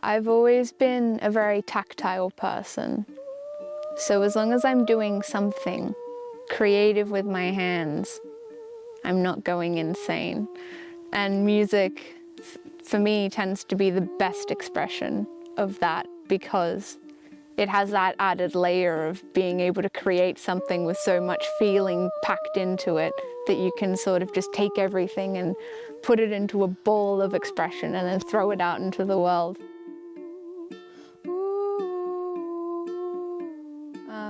I've always been a very tactile person. So as long as I'm doing something creative with my hands, I'm not going insane. And music, for me, tends to be the best expression of that because it has that added layer of being able to create something with so much feeling packed into it that you can sort of just take everything and put it into a ball of expression and then throw it out into the world.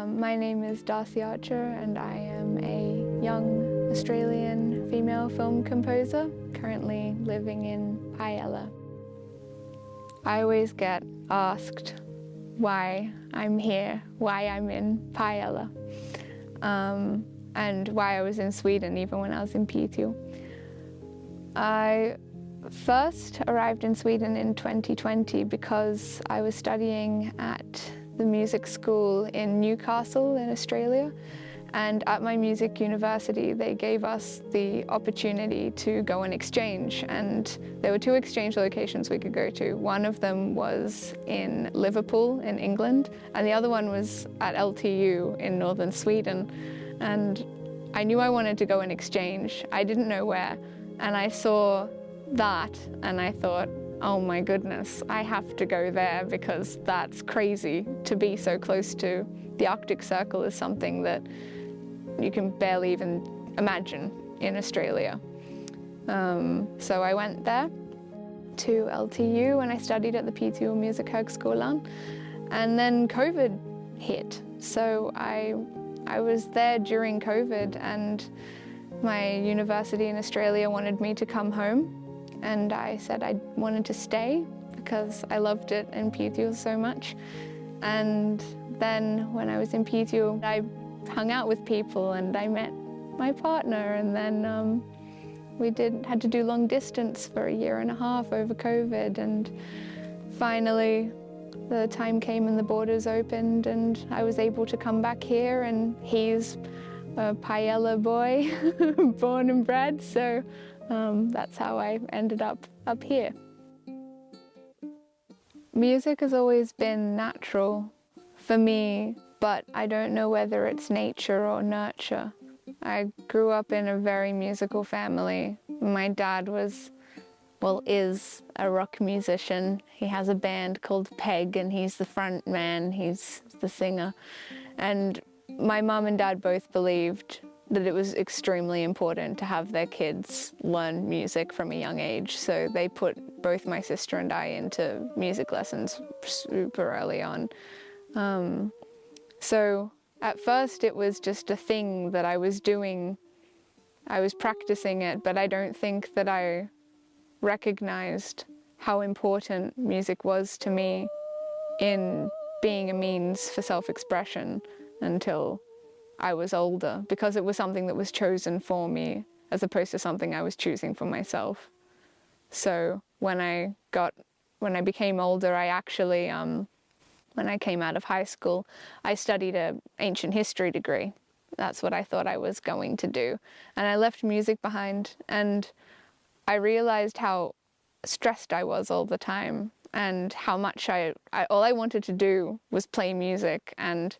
My name is Darcy Archer and I am a young Australian female film composer currently living in Pajala. I always get asked why I'm here, why I'm in Pajala, and why I was in Sweden even when I was in Piteå. I first arrived in Sweden in 2020 because I was studying at the music school in Newcastle in Australia, and at my music university they gave us the opportunity to go on exchange, and there were 2 exchange locations we could go to. One of them was in Liverpool in England and the other one was at LTU in northern Sweden, and I knew I wanted to go on exchange. I didn't know where, and I saw that and I thought, oh my goodness, I have to go there because that's crazy. To be so close to the Arctic Circle is something that you can barely even imagine in Australia. So I went there to LTU and I studied at the Piteå Musikhögskolan, and then COVID hit. So I was there during COVID and my university in Australia wanted me to come home. And I said I wanted to stay because I loved it in Piteå so much. And then when I was in Piteå, I hung out with people and I met my partner, and then we had to do long distance for 1.5 years over COVID, and finally the time came and the borders opened and I was able to come back here, and he's a Pajala boy, born and bred, so that's how I ended up here. Music has always been natural for me, but I don't know whether it's nature or nurture. I grew up in a very musical family. My dad is a rock musician. He has a band called Peg and he's the front man, he's the singer. And my mum and dad both believed that it was extremely important to have their kids learn music from a young age. So they put both my sister and I into music lessons super early on. So at first it was just a thing that I was doing. I was practicing it, but I don't think that I recognized how important music was to me in being a means for self-expression until I was older, because it was something that was chosen for me as opposed to something I was choosing for myself. So when I became older, I actually, when I came out of high school, I studied an ancient history degree. That's what I thought I was going to do. And I left music behind, and I realized how stressed I was all the time and how much all I wanted to do was play music, and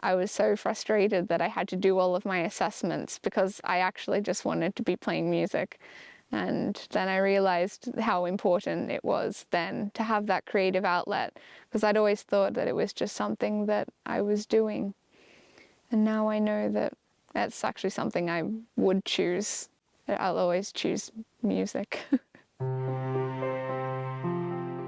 I was so frustrated that I had to do all of my assessments because I actually just wanted to be playing music. And then I realized how important it was then to have that creative outlet, because I'd always thought that it was just something that I was doing. And now I know that that's actually something I would choose. I'll always choose music.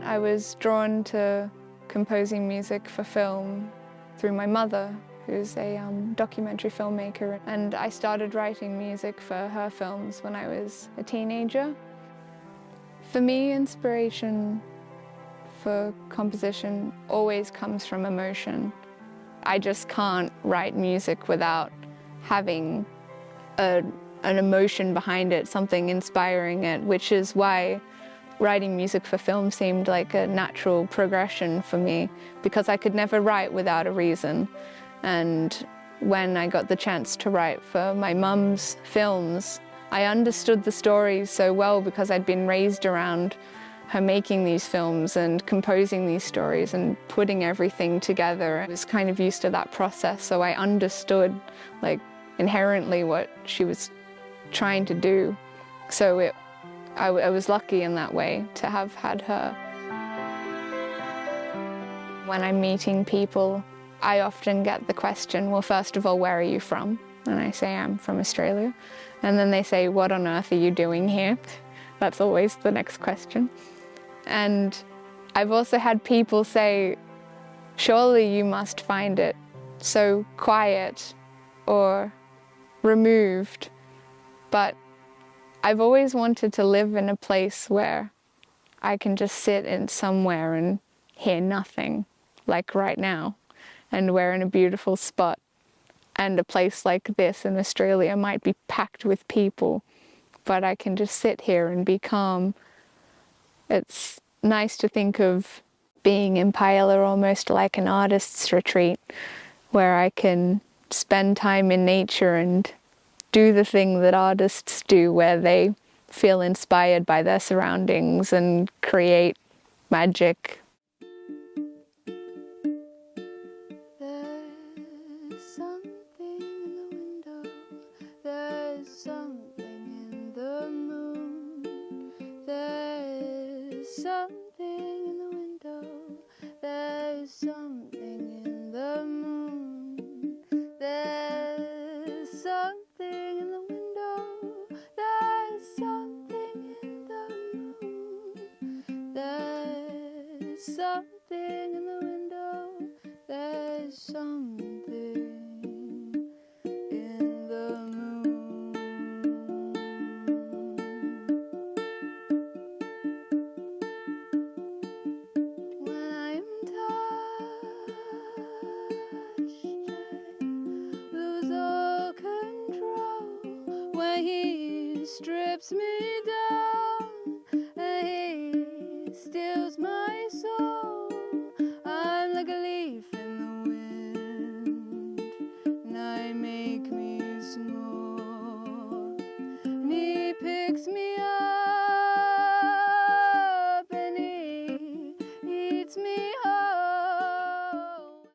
I was drawn to composing music for film through my mother, who's a documentary filmmaker, and I started writing music for her films when I was a teenager. For me, inspiration for composition always comes from emotion. I just can't write music without having an emotion behind it, something inspiring it, which is why writing music for film seemed like a natural progression for me, because I could never write without a reason. And when I got the chance to write for my mum's films, I understood the stories so well because I'd been raised around her making these films and composing these stories and putting everything together. I was kind of used to that process, so I understood like inherently what she was trying to do. So I was lucky in that way to have had her. When I'm meeting people, I often get the question, well, first of all, where are you from? And I say, I'm from Australia. And then they say, what on earth are you doing here? That's always the next question. And I've also had people say, surely you must find it so quiet or removed. But I've always wanted to live in a place where I can just sit in somewhere and hear nothing, like right now. And we're in a beautiful spot. And a place like this in Australia might be packed with people, but I can just sit here and be calm. It's nice to think of being in Pajala almost like an artist's retreat, where I can spend time in nature and do the thing that artists do, where they feel inspired by their surroundings and create magic. Strips me down and he steals my